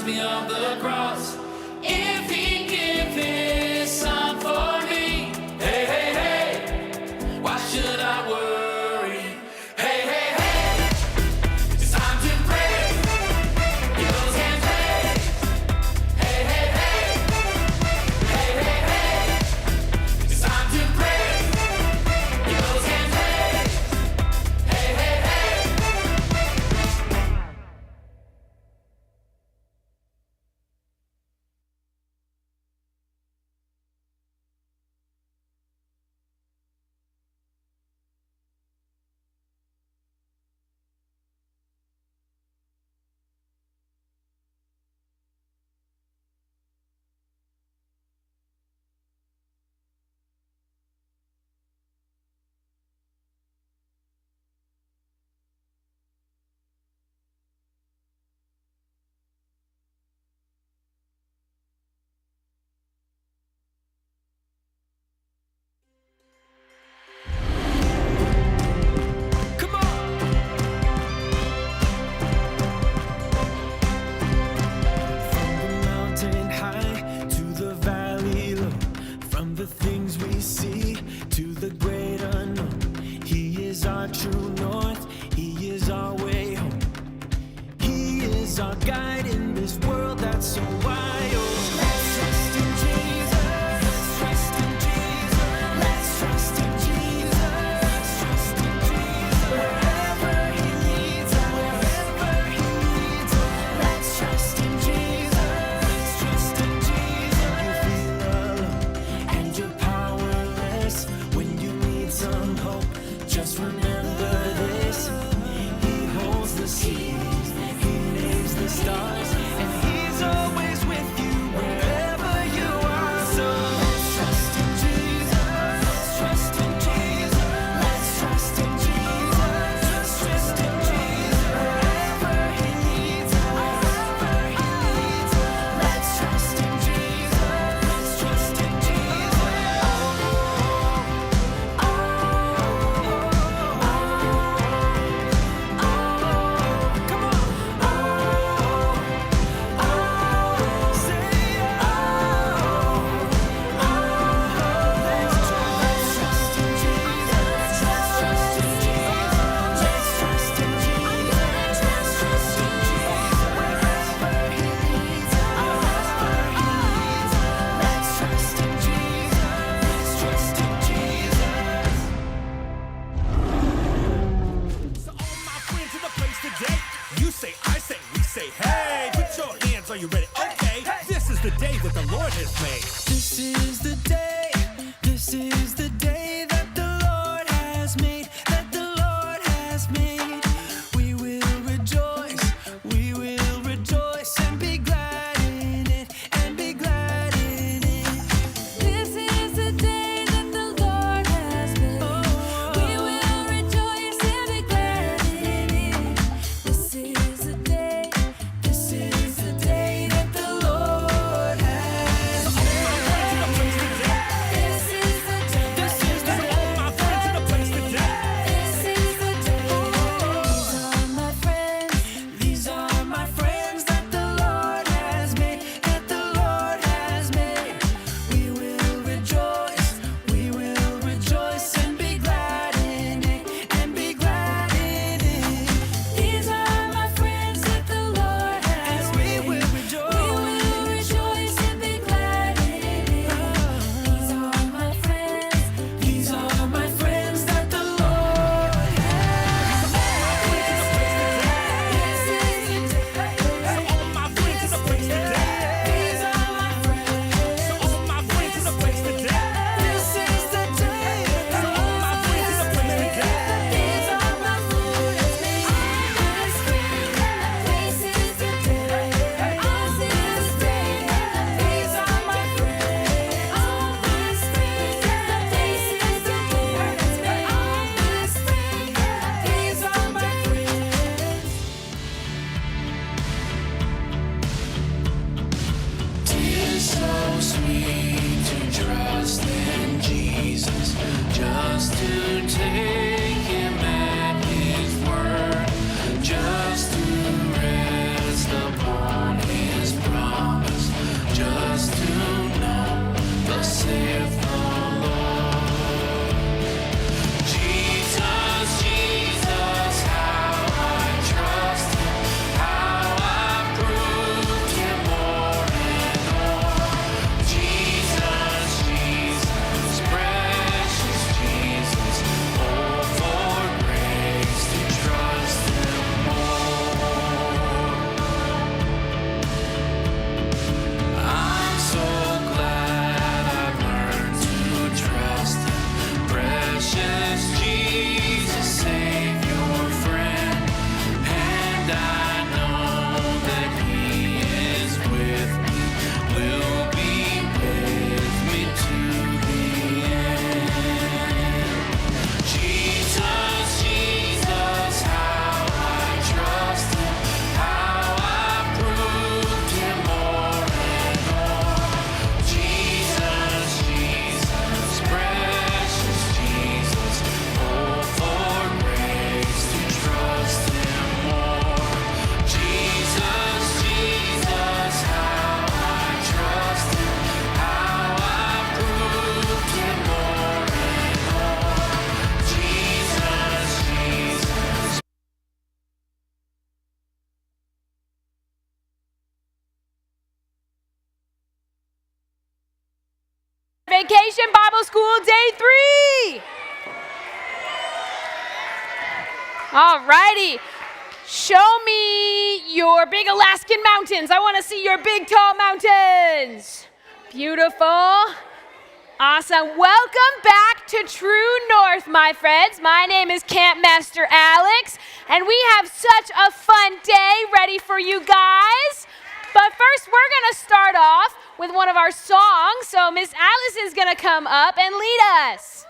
me of the cross. If he give his son for me, hey, hey, hey, why should I worry? Hey, hey, hey, it's time to pray. Get those hands raised. Hey, hey, hey, hey, hey, hey, it's time to pray. Get those hands raised. Hey, hey, hey. This is the day that the Lord has Vacation Bible School Day 3. All righty. Show me your big Alaskan mountains. I want to see your big, tall mountains. Beautiful. Awesome. Welcome back to True North, my friends. My name is Camp Master Alex, and we have such a fun day ready for you guys. But first, we're going to start off with one of our songs. So Miss Alice is going to come up and lead us.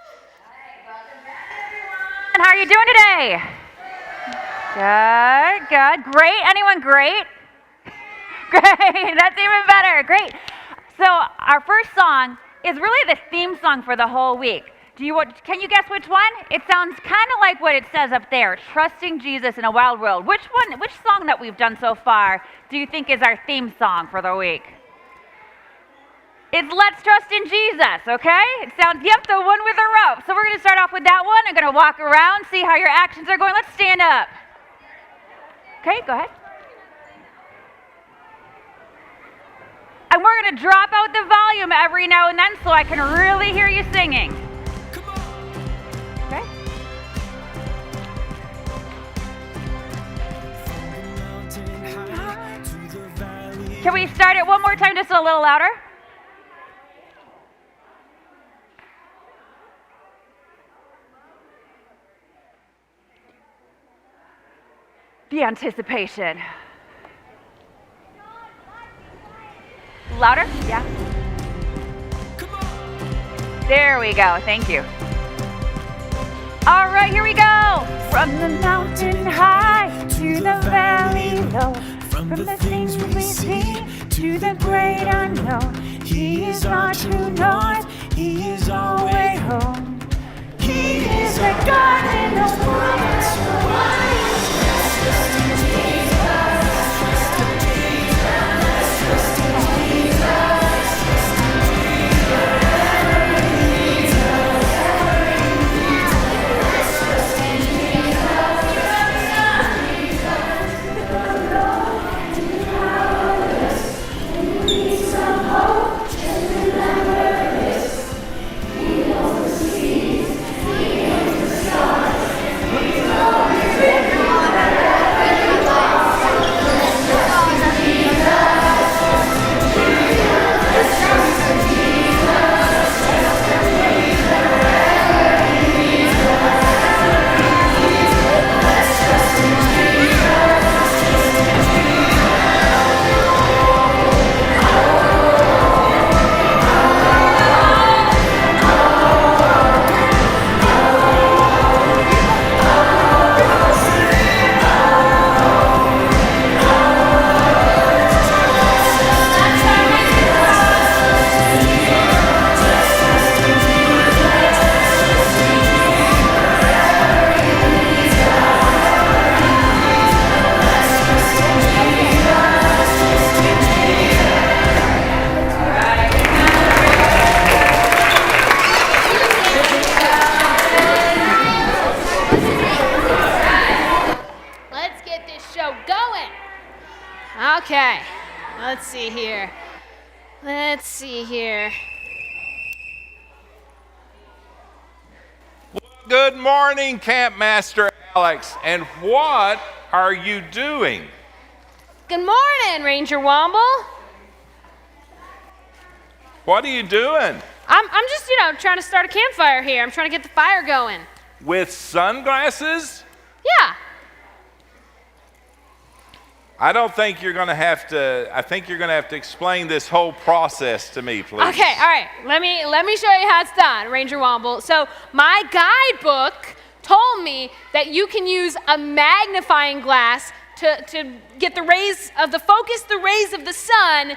And how are you doing today? Good. Great. Anyone great? Great. That's even better. Great. So our first song is really the theme song for the whole week. Can you guess which one? It sounds kind of like what it says up there, Trusting Jesus in a Wild World. Which song that we've done so far do you think is our theme song for the week? It's Let's Trust in Jesus, okay? It sounds, yep, the one with the rope. So we're going to start off with that one. I'm going to walk around, see how your actions are going. Let's stand up. Okay, go ahead. And we're going to drop out the volume every now and then so I can really hear you singing. Okay? Can we start it one more time, just a little louder? The anticipation. Louder? Yeah. There we go. Thank you. All right, here we go. From the mountain high to the valley low, from the things we see to the great unknown, He is our true north. He is our way home. He is a God in the wilderness. Okay, let's see here. Good morning, Camp Master Alex, and what are you doing? Good morning, Ranger Womble. What are you doing? I'm just, trying to start a campfire here. I'm trying to get the fire going. With sunglasses? Yeah. I think you're going to have to explain this whole process to me, please. Okay, all right. Let me show you how it's done, Ranger Womble. So my guidebook told me that you can use a magnifying glass to get the rays of the sun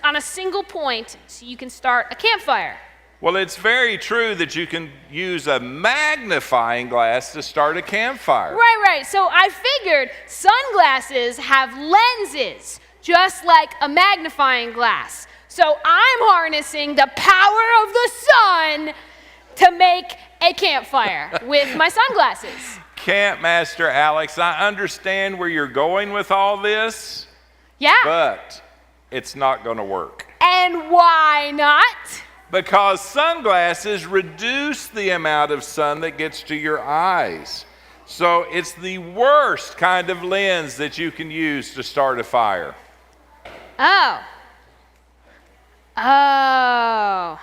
on a single point so you can start a campfire. Well, it's very true that you can use a magnifying glass to start a campfire. Right. So I figured sunglasses have lenses, just like a magnifying glass. So I'm harnessing the power of the sun to make a campfire with my sunglasses. Camp Master Alex, I understand where you're going with all this. Yeah. But it's not going to work. And why not? because sunglasses reduce the amount of sun that gets to your eyes. So it's the worst kind of lens that you can use to start a fire. Oh. Oh.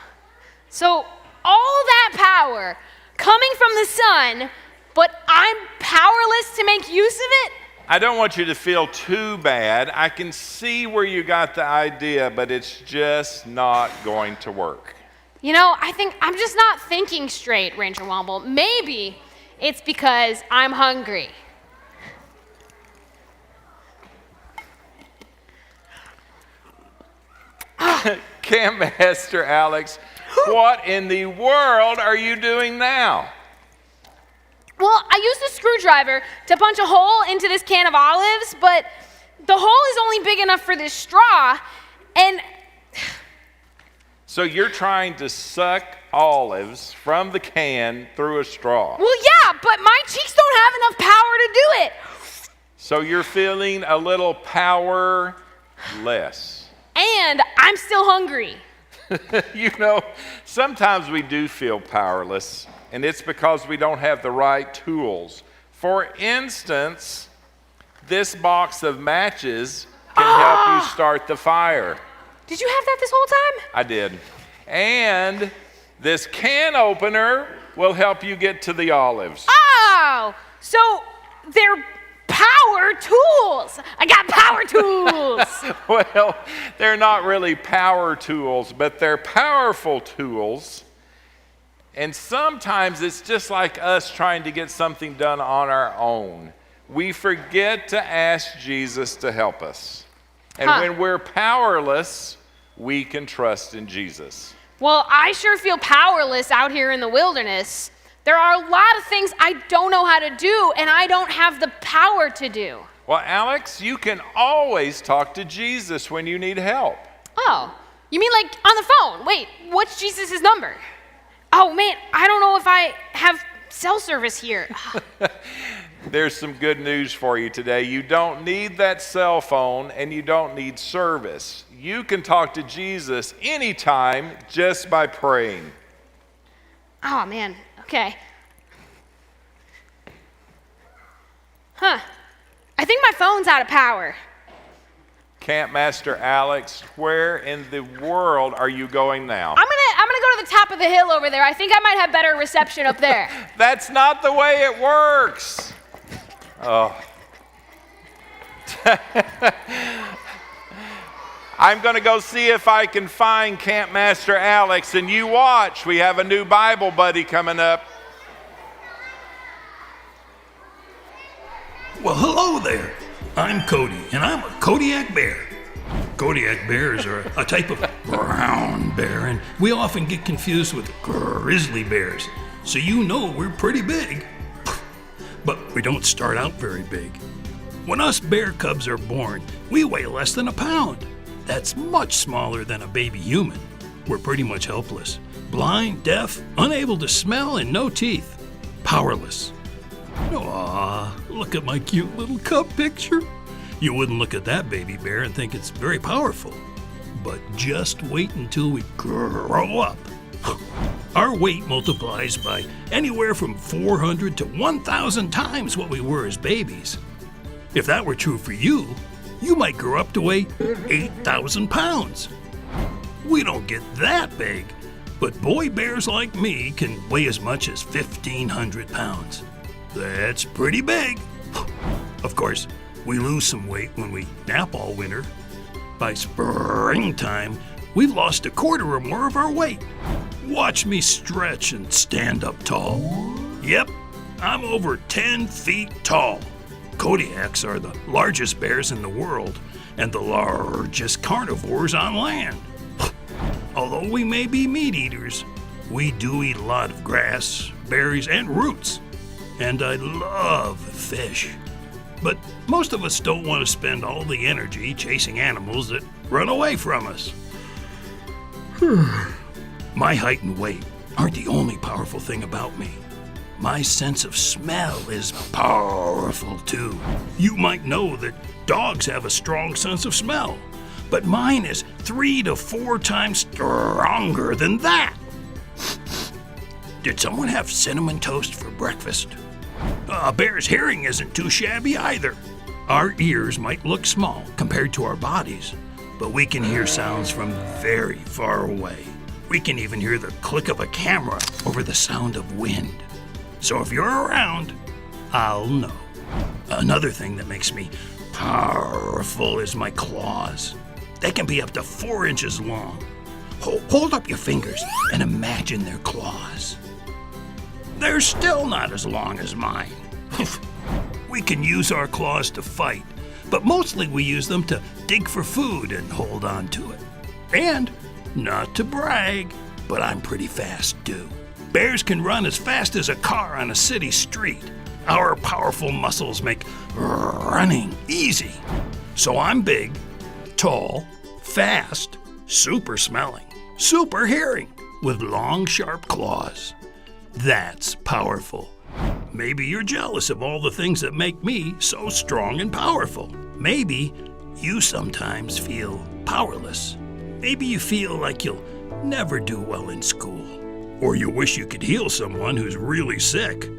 So all that power coming from the sun, but I'm powerless to make use of it? I don't want you to feel too bad. I can see where you got the idea, but it's just not going to work. You know, I think I'm just not thinking straight, Ranger Womble. Maybe it's because I'm hungry. Camp Master Alex, what in the world are you doing now? Well, I used a screwdriver to punch a hole into this can of olives, but the hole is only big enough for this straw, and... So you're trying to suck olives from the can through a straw. Well, yeah, but my cheeks don't have enough power to do it. So you're feeling a little powerless. And I'm still hungry. You know, sometimes we do feel powerless, and it's because we don't have the right tools. For instance, this box of matches can help you start the fire. Did you have that this whole time? I did. And this can opener will help you get to the olives. Oh, so they're power tools. I got power tools. Well, they're not really power tools, but they're powerful tools. And sometimes it's just like us trying to get something done on our own. We forget to ask Jesus to help us. And when we're powerless, we can trust in Jesus. Well, I sure feel powerless out here in the wilderness. There are a lot of things I don't know how to do, and I don't have the power to do. Well, Alex, you can always talk to Jesus when you need help. Oh, you mean like on the phone? Wait, what's Jesus' number? Oh man, I don't know if I have cell service here. There's some good news for you today. You don't need that cell phone, and you don't need service. You can talk to Jesus anytime just by praying. Oh man, okay. Huh, I think my phone's out of power. Camp Master Alex, where in the world are you going now? I'm gonna go to the top of the hill over there. I think I might have better reception up there. That's not the way it works. Oh. I'm going to go see if I can find Camp Master Alex, and you watch. We have a new Bible buddy coming up. Well, hello there. I'm Cody, and I'm a Kodiak bear. Kodiak bears are a type of brown bear, and we often get confused with grizzly bears. So you know we're pretty big. But we don't start out very big. When us bear cubs are born, we weigh less than a pound. That's much smaller than a baby human. We're pretty much helpless. Blind, deaf, unable to smell, and no teeth. Powerless. Aw, look at my cute little cub picture. You wouldn't look at that baby bear and think it's very powerful. But just wait until we grow up. Our weight multiplies by anywhere from 400 to 1,000 times what we were as babies. If that were true for you, you might grow up to weigh 8,000 pounds. We don't get that big, but boy bears like me can weigh as much as 1,500 pounds. That's pretty big. Of course, we lose some weight when we nap all winter. By springtime, we've lost a quarter or more of our weight. Watch me stretch and stand up tall. Yep, I'm over 10 feet tall. Kodiaks are the largest bears in the world and the largest carnivores on land. Although we may be meat eaters, we do eat a lot of grass, berries, and roots. And I love fish. But most of us don't want to spend all the energy chasing animals that run away from us. My height and weight aren't the only powerful thing about me. My sense of smell is powerful too. You might know that dogs have a strong sense of smell. but mine is 3 to 4 times stronger than that. Did someone have cinnamon toast for breakfast? A bear's hearing isn't too shabby either. Our ears might look small compared to our bodies, but we can hear sounds from very far away. We can even hear the click of a camera over the sound of wind. So if you're around, I'll know. Another thing that makes me powerful is my claws. They can be up to 4 inches long. Hold up your fingers and imagine their claws. They're still not as long as mine. We can use our claws to fight, but mostly we use them to dig for food and hold on to it. And, not to brag, but I'm pretty fast too. Bears can run as fast as a car on a city street. Our powerful muscles make running easy. So I'm big, tall, fast, super smelling, super hearing, with long, sharp claws. That's powerful. Maybe you're jealous of all the things that make me so strong and powerful. Maybe you sometimes feel powerless. Maybe you feel like you'll never do well in school. Or you wish you could heal someone who's really sick.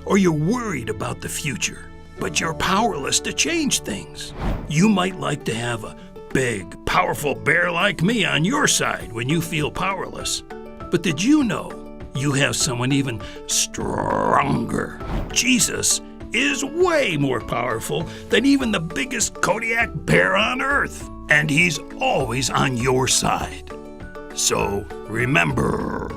Or you're worried about the future, but you're powerless to change things. You might like to have a big, powerful bear like me on your side when you feel powerless. But did you know you have someone even stronger? Jesus is way more powerful than even the biggest Kodiak bear on earth, and he's always on your side. So remember,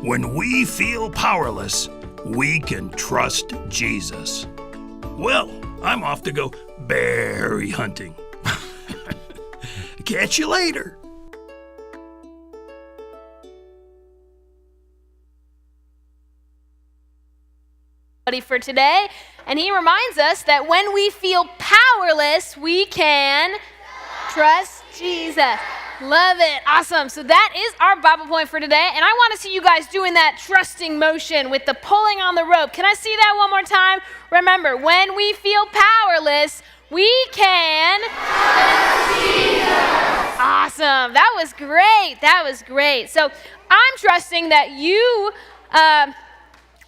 when we feel powerless, we can trust Jesus. Well, I'm off to go berry hunting. Catch you later. For today, and he reminds us that when we feel powerless, we can trust Jesus. Love it. Awesome. So that is our Bible point for today, and I want to see you guys doing that trusting motion with the pulling on the rope. Can I see that one more time? Remember, when we feel powerless, we can trust Jesus. Awesome. That was great. That was great. So I'm trusting that you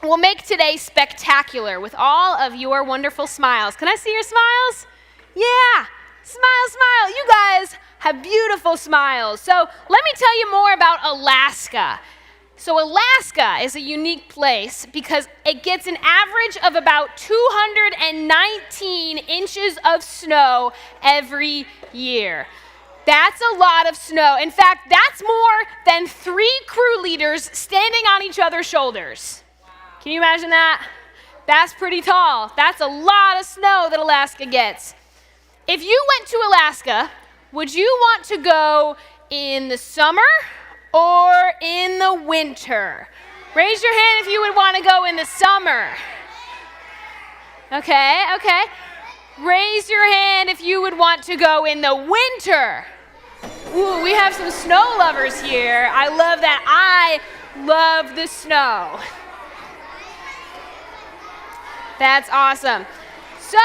will make today spectacular with all of your wonderful smiles. Can I see your smiles? Yeah. Smile, smile. You guys have beautiful smiles. So let me tell you more about Alaska. So Alaska is a unique place because it gets an average of about 219 inches of snow every year. That's a lot of snow. In fact, that's more than 3 crew leaders standing on each other's shoulders. Can you imagine that? That's pretty tall. That's a lot of snow that Alaska gets. If you went to Alaska, would you want to go in the summer or in the winter? Raise your hand if you would want to go in the summer. Okay. Raise your hand if you would want to go in the winter. Ooh, we have some snow lovers here. I love that. I love the snow. That's awesome. So,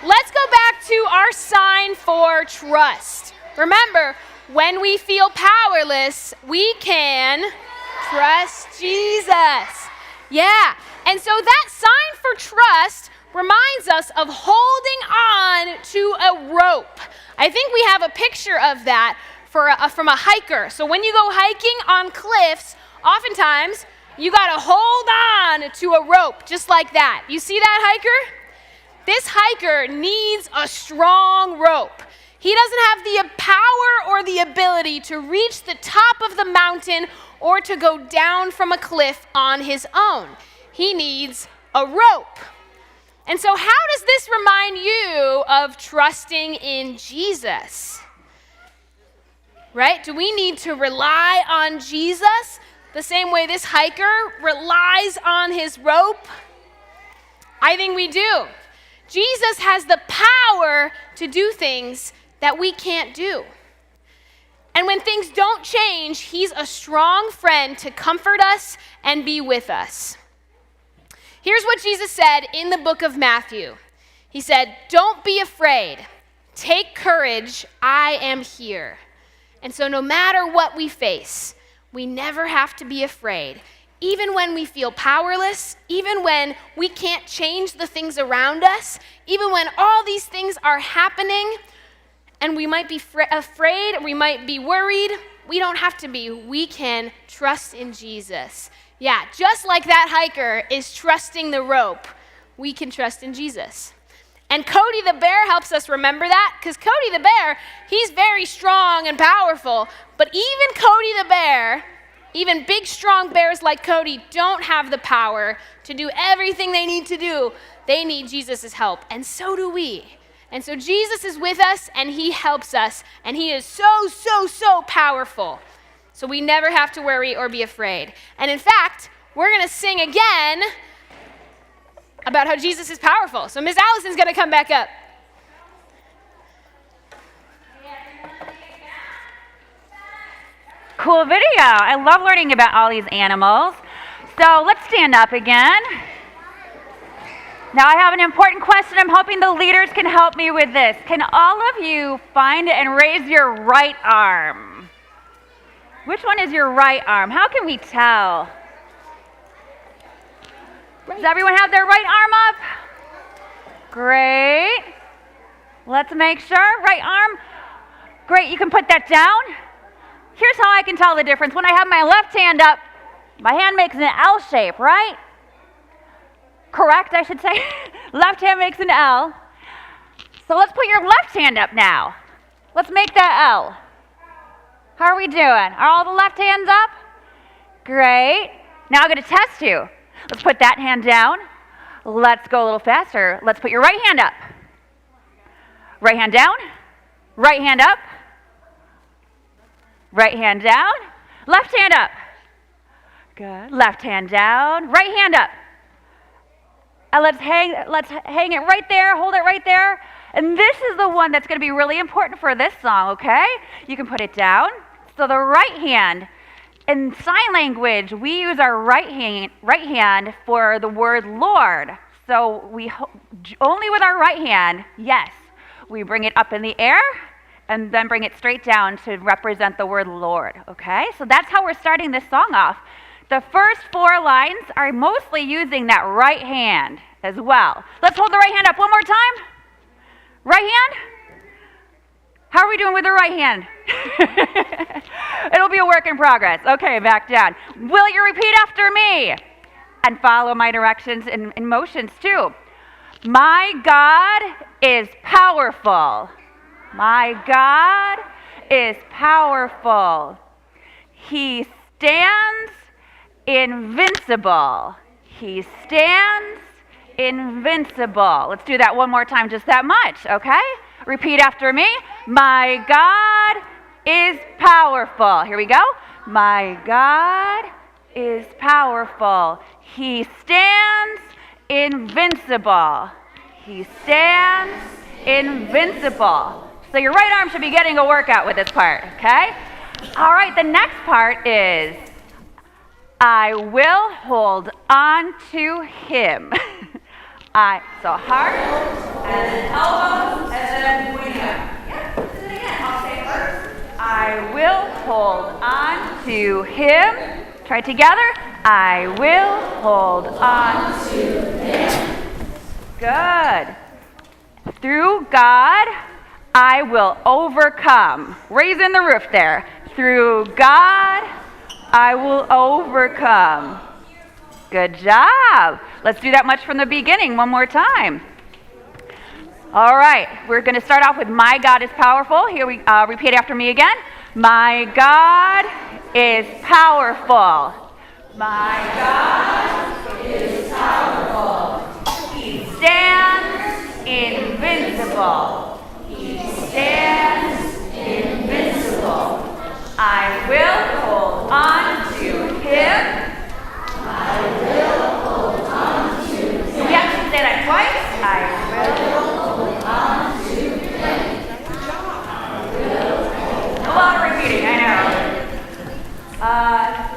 let's go back to our sign for trust. Remember, when we feel powerless, we can trust Jesus. Yeah, and so that sign for trust reminds us of holding on to a rope. I think we have a picture of that from a hiker. So when you go hiking on cliffs, oftentimes you got to hold on to a rope just like that. You see that hiker? This hiker needs a strong rope. He doesn't have the power or the ability to reach the top of the mountain or to go down from a cliff on his own. He needs a rope. And so how does this remind you of trusting in Jesus? Right? Do we need to rely on Jesus the same way this hiker relies on his rope? I think we do. Jesus has the power to do things that we can't do. And when things don't change, he's a strong friend to comfort us and be with us. Here's what Jesus said in the book of Matthew. He said, "Don't be afraid. Take courage, I am here. And so no matter what we face, we never have to be afraid. Even when we feel powerless, even when we can't change the things around us, even when all these things are happening and we might be afraid, we might be worried, we don't have to be. We can trust in Jesus. Yeah, just like that hiker is trusting the rope, we can trust in Jesus. And Cody the bear helps us remember that, because Cody the bear, he's very strong and powerful, but even Cody the bear, even big, strong bears like Cody don't have the power to do everything they need to do. They need Jesus' help, and so do we. And so Jesus is with us, and he helps us, and he is so powerful. So we never have to worry or be afraid. And in fact, we're going to sing again about how Jesus is powerful. So Miss Allison's going to come back up. Cool video. I love learning about all these animals. So let's stand up again. Now I have an important question. I'm hoping the leaders can help me with this. Can all of you find and raise your right arm? Which one is your right arm? How can we tell? Does everyone have their right arm up? Great. Let's make sure. Right arm. Great, you can put that down. Here's how I can tell the difference. When I have my left hand up, my hand makes an L shape, right? Correct, I should say. Left hand makes an L. So let's put your left hand up now. Let's make that L. How are we doing? Are all the left hands up? Great. Now I'm going to test you. Let's put that hand down. Let's go a little faster. Let's put your right hand up. Right hand down. Right hand up. Right hand down. Left hand up. Good. Left hand down. Right hand up. And let's hang it right there. Hold it right there. And this is the one that's going to be really important for this song, okay? You can put it down. So the right hand, in sign language, we use our right hand for the word Lord. So we only with our right hand, yes, we bring it up in the air and then bring it straight down to represent the word Lord, okay? So that's how we're starting this song off. The first 4 lines are mostly using that right hand as well. Let's hold the right hand up one more time. Right hand? How are we doing with the right hand? It'll be a work in progress. Okay, back down. Will you repeat after me? And follow my directions and motions too. My God is powerful. My God is powerful. He stands invincible. He stands invincible. Let's do that one more time, just that much, okay? Repeat after me. My God is powerful. Here we go. My God is powerful. He stands invincible. He stands invincible. So your right arm should be getting a workout with this part, okay? All right, the next part is I will hold on to him. So heart, and then elbows, and then wing up. Yeah, let's do it again. I'll say first. I will hold on to him. Try it together. I will hold on to him. Good. Through God, I will overcome. Raising the roof there. Through God, I will overcome. Good job. Let's do that much from the beginning one more time. All right, we're going to start off with my God is powerful. Here we repeat after me again. My God is powerful. My God is powerful. He stands invincible. He stands invincible. I will hold on to him. I will hold on to him. Yeah, say that twice. I will hold on to him. I will hold on. A lot of repeating, I know.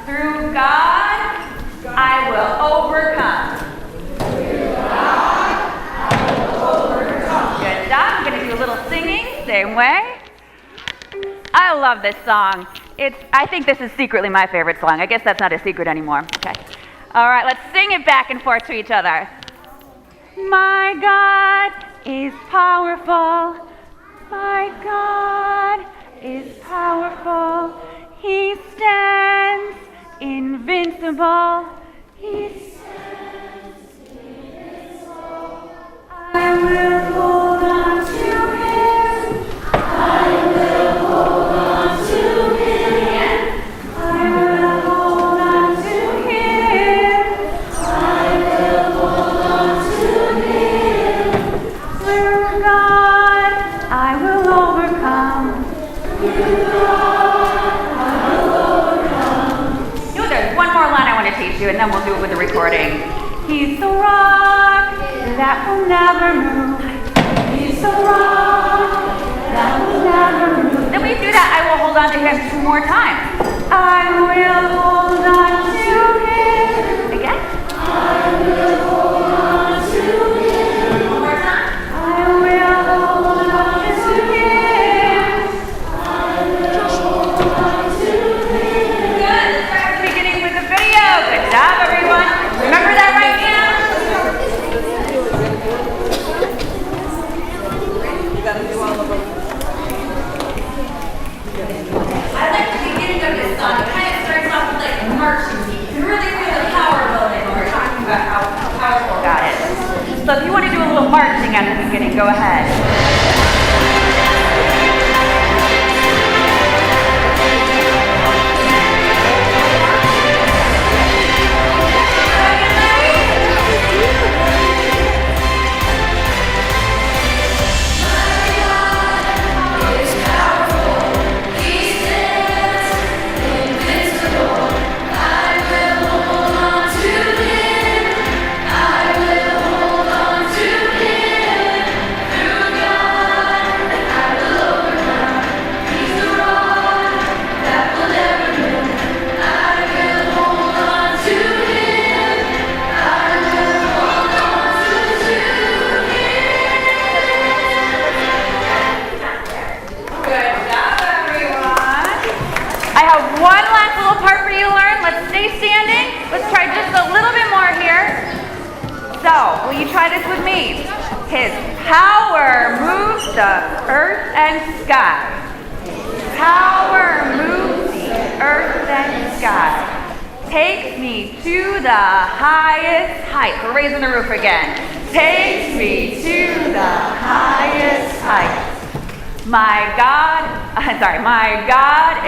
Through God, I will overcome. Through God, I will overcome. Good job. I'm going to do same way. I love this song. I think this is secretly my favorite song. I guess that's not a secret anymore. Okay. All right, let's sing it back and forth to each other. My God is powerful. My God is powerful. He stands invincible. He stands invincible. I will hold on to him. I will hold on to him. I will hold on to him. I will hold on to him. Through God, I will overcome. Through God, I will overcome. You know, there's one more line I want to teach you, and then we'll do it with the recording. He's the rock that will never move. He's the rock that will never move. Then we do that. I will hold on to him 2 more times. I will hold on to him. Again. I will hold on to him. 1 more time. I will hold on to him. I will hold on to him. Good. Let's start at the beginning with the video. Good job, everyone. Remember that right now? I like the beginning of this song. It kind of starts off with like a marching beat. You can really feel the power building when we're talking about how powerful God is. So if you want to do a little marching at the beginning, go ahead. So, will you try this with me? His power moves the earth and sky. Power moves the earth and sky. Takes me to the highest height. We're raising the roof again. Takes me to the highest height. My God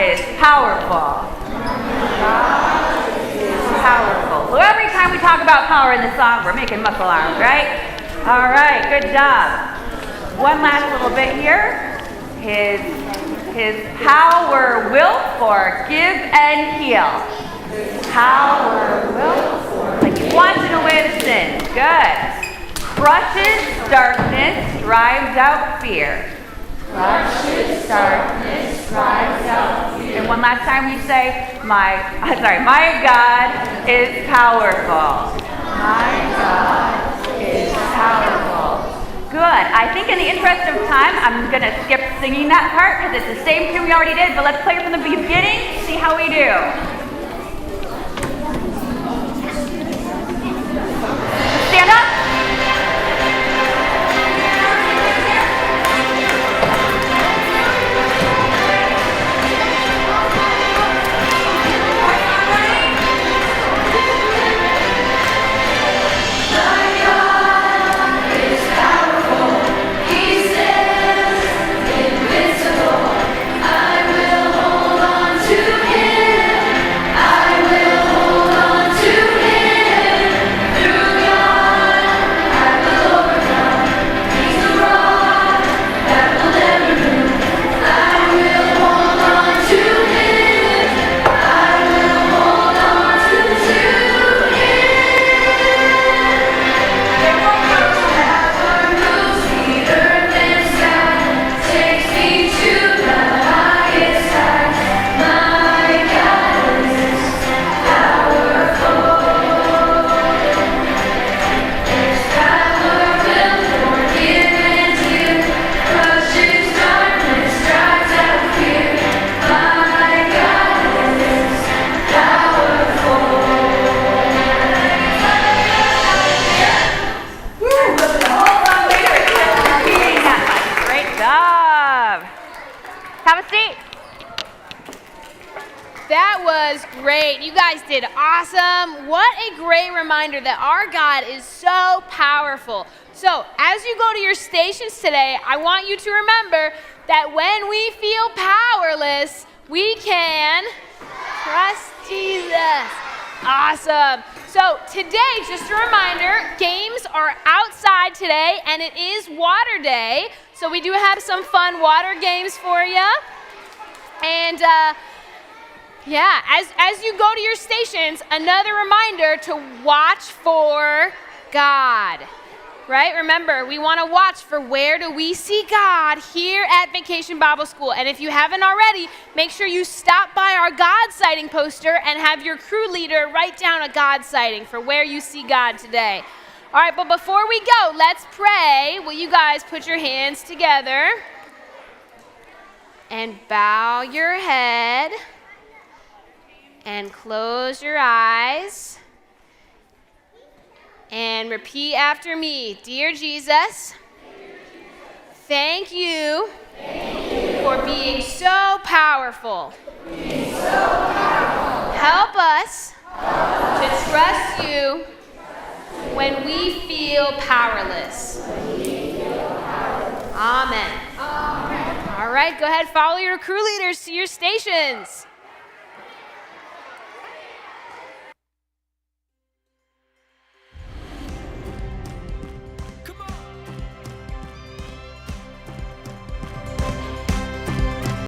is powerful. God is powerful. So every time we talk about power in the song, we're making muscle arms, right? All right, good job. One last little bit here. His power will forgive and heal. Power will forgive. Like he's washing away the sin. Good. Crushes darkness, drives out fear. Crushes darkness, drives out fear. And one last time we say, my God is powerful. My God is powerful. Good. I think in the interest of time, I'm going to skip singing that part because it's the same tune we already did, but let's play it from the beginning, see how we do. Stand up. was great. You guys did awesome. What a great reminder that our God is so powerful. So, as you go to your stations today, I want you to remember that when we feel powerless, we can trust Jesus. Awesome. So, today, just a reminder, games are outside today, and it is water day. So, we do have some fun water games for you. And, yeah, as you go to your stations, another reminder to watch for God, right? Remember, we want to watch for where do we see God here at Vacation Bible School. And if you haven't already, make sure you stop by our God sighting poster and have your crew leader write down a God sighting for where you see God today. All right, but before we go, let's pray. Will you guys put your hands together and bow your head and close your eyes and repeat after me. Dear Jesus, thank you for being so powerful. Help us to trust you when we feel powerless. Amen. All right, go ahead, follow your crew leaders to your stations.